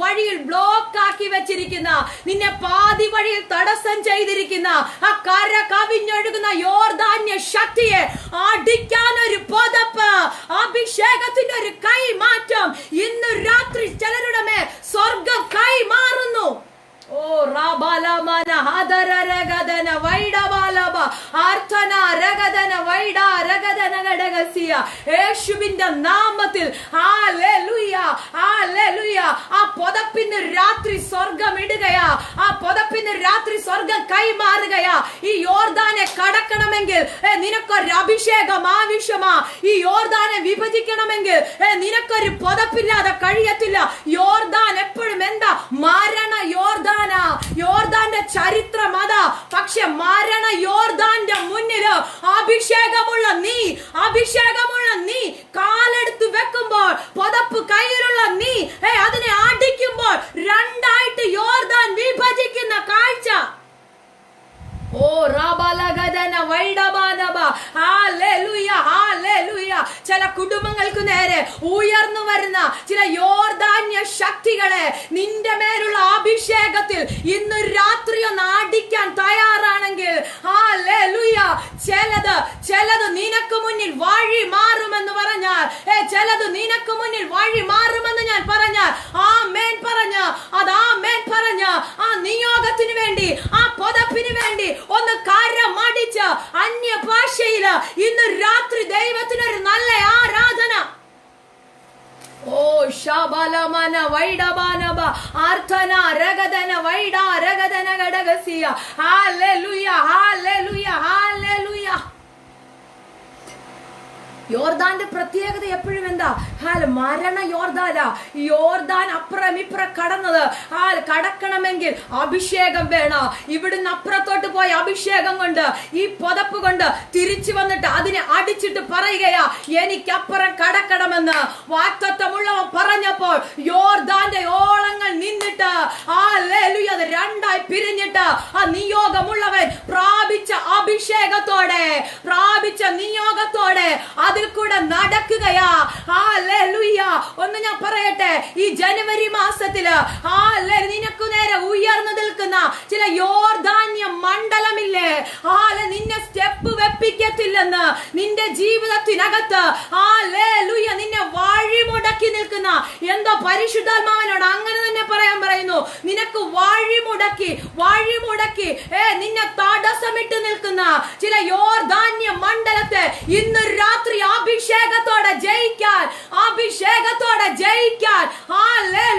വഴിയിൽ ബ്ലോക്ക് ആക്കി വെച്ചിരിക്കുന്ന, നിന്നെ പാതി വഴിയിൽ തടസ്സം ചെയ്തിരിക്കുന്ന ആ കര കവിഞ്ഞൊഴുകുന്ന യോർദാന്യ ശക്തിയെ അടിക്കാൻ ഒരു പുതപ്പ്, അഭിഷേകത്തിന്റെ ഒരു കൈമാറ്റം ഇന്ന് രാത്രി ചിലരുടെ മേൽ സ്വർഗം കൈമാറുന്നു. ഓ റാബാലമന ഹദരരഗദന വൈഡബാലബ ആർത്തന രഗദന വൈഡ രഗദന ഗഡഗസിയ യേശുവിന്റെ നാമത്തിൽ ഹല്ലേലൂയ ഹല്ലേലൂയ. ആ പുതപ്പിന് രാത്രി സ്വർഗം ഇടുകയാ, ആ പുതപ്പിന് രാത്രി സ്വർഗം കൈമാറുകയാ. ഈ യോർദാനെ കടക്കണമെങ്കിൽ നിനക്കൊരു അഭിഷേകം ആവശ്യമാ. ഈ യോർദാനെ വിഭജിക്കണമെങ്കിൽ നിനക്കൊരു പുതപ്പില്ലാതെ കഴിയത്തില്ല. യോർദാൻ എപ്പോഴും എന്താ? മരണ യോർദാൻ. യോർദാന്റെ ചരിത്രം അതാ. പക്ഷെ മരണ യോർദാന്റെ മുന്നില് അഭിഷേകമുള്ള നീ കാലെടുത്ത് വെക്കുമ്പോൾ, പുതപ്പ് കയ്യിലുള്ള നീ അതിനെ അടിക്കുമ്പോൾ രണ്ടായിട്ട് യോർദാൻ വിഭജിക്കുന്ന കാഴ്ച. ഓ റാബാലഗദന വൈഡബാനബ ഹല്ലേലൂയ ഹല്ലേലൂയ. ചില കുടുംബങ്ങൾക്ക് നേരെ ഉയർന്നു വരുന്ന ചില യോർദാന്യ ശക്തികളെ നിന്റെ മേലുള്ള അഭിഷേകത്തിൽ ഇന്ന് രാത്രി ഒന്ന് അടിക്കാൻ തയ്യാറാണെങ്കിൽ ഹല്ലേലൂയ. ചിലത് നിനക്ക് മുന്നിൽ വഴി മാറുമെന്ന് പറഞ്ഞാൽ, ചിലത് നിനക്ക് മുന്നിൽ വഴി മാറുമെന്ന് ഞാൻ പറഞ്ഞാൽ ആമേൻ പറഞ്ഞ്, അത് ആമേൻ പറഞ്ഞ് ആ നിയോഗത്തിന് വേണ്ടി, ആ പുതപ്പിന് വേണ്ടി ഒന്ന് കരമടിച്ച് അന്യഭാഷയില് ഇന്ന് രാത്രി ദൈവത്തിനൊരു നല്ല ആരാധന. ഓ ശബലമന വൈഡബാനബ ആർത്തന രഗദന വൈഡ രഗദന ഗഡഗസിയ ഹല്ലേലൂയ ഹല്ലേലൂയ ഹല്ലേലൂയ. യോർദാന്റെ പ്രത്യേകത എപ്പോഴും എന്താ? മരണ യോർദാനാ. യോർദാൻ അപ്പുറം ഇപ്പുറം കടന്നത് കടക്കണമെങ്കിൽ അഭിഷേകം വേണം. ഇവിടുന്ന് അപ്പുറത്തോട്ട് പോയ അഭിഷേകം കൊണ്ട്, ഈ പുതപ്പ് കൊണ്ട് തിരിച്ചു വന്നിട്ട് അതിനെ അടിച്ചിട്ട് പറയുകയാ, എനിക്കപ്പുറം കടക്കണമെന്ന്. വാഗ്ദത്തമുള്ളവൻ പറഞ്ഞപ്പോൾ യോർദാന്റെ ഓളങ്ങൾ നിന്നിട്ട് അത് രണ്ടായി പിരിഞ്ഞിട്ട് ആ നിയോഗമുള്ളവൻ പ്രാപിച്ച അഭിഷേകത്തോടെ, പ്രാപിച്ച നിയോഗത്തോടെ അതിൽ കൂടെ നടക്കുകയാ. ഹല്ലേലൂയ. ഒന്ന് ഞാൻ പറയട്ടെ, ഈ ജനുവരി മാസത്തില് നിനക്കു നേരെ ഉയർന്നു നിൽക്കുന്ന ചില യോർദാന്യ മണ്ഡലമില്ലേ, നിന്നെ സ്റ്റെപ്പ് വെപ്പിക്കത്തില്ലെന്ന്, നിന്റെ ജീവിതത്തിനകത്ത് ഹല്ലേലൂയ നിന്നെ വഴിമുടക്കി നിൽക്കുന്ന എന്തോ പരിശുദ്ധാത്മാവിനോട് അങ്ങനെ തന്നെ പറയാൻ പറയുന്നു. നിനക്ക് വഴിമുടക്കി നിന്നെ തടസ്സമിട്ട് നിൽക്കുന്ന ചില യോർദാന്യ മണ്ഡലത്തെ ഇന്ന് രാത്രി അഭിഷേകത്തോടെ ജയിക്കാൻ ഹല്ലേലൂയ